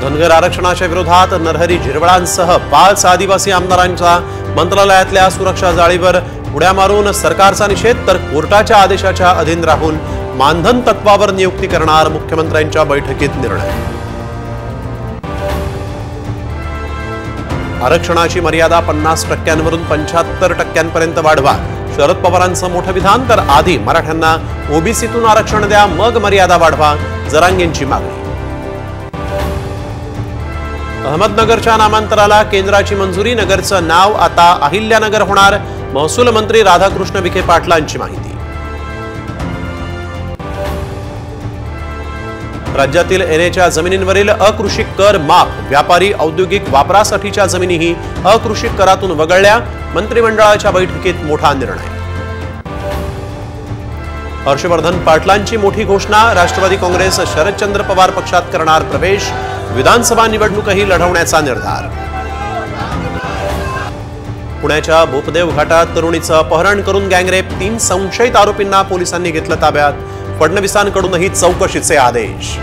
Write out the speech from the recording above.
धनगर आरक्षणाच्या विरोधात नरहरी झिरवळांसह 5 आदिवासी आमदारांचा मंत्रालयातल्या सुरक्षा जाळीवर उड्या मारून सरकारचा निषेध, तर कोर्टाच्या आदेशाच्या अधीन राहून मानधन तत्वावर नियुक्ती करणार, मुख्यमंत्र्यांच्या बैठकीत निर्णय। आरक्षणाची मर्यादा 50%वरून 75%पर्यंत वाढवा, शरद पवारांचं मोठं विधान। तर आधी मराठ्यांना ओबीसीतून आरक्षण द्या, मग मर्यादा वाढवा, जरांगेंची मागणी। अहमदनगरच्या नामांतराला केंद्राची मंजुरी, नगरचं नाव आता अहिल्यानगर होणार, महसूल मंत्री राधाकृष्ण विखे पाटलांची माहिती। राज्यातील एनएच्या जमिनींवरील अकृषी कर माफ, व्यापारी औद्योगिक वापरासाठीच्या जमिनीही अकृषी करातून वगळल्या, मंत्रिमंडळाच्या बैठकीत मोठा निर्णय। हर्षवर्धन पाटलांची मोठी घोषणा, राष्ट्रवादी काँग्रेस शरदचंद्र पवार पक्षात करणार प्रवेश, विधानसभा निवडणूकही लढवण्याचा निर्धार। पुण्याच्या भोपदेव घाटात तरुणीचं अपहरण करून गँगरेप, 3 संशयित आरोपींना पोलिसांनी घेतलं ताब्यात, फडणवीसांकडूनही चौकशीचे आदेश।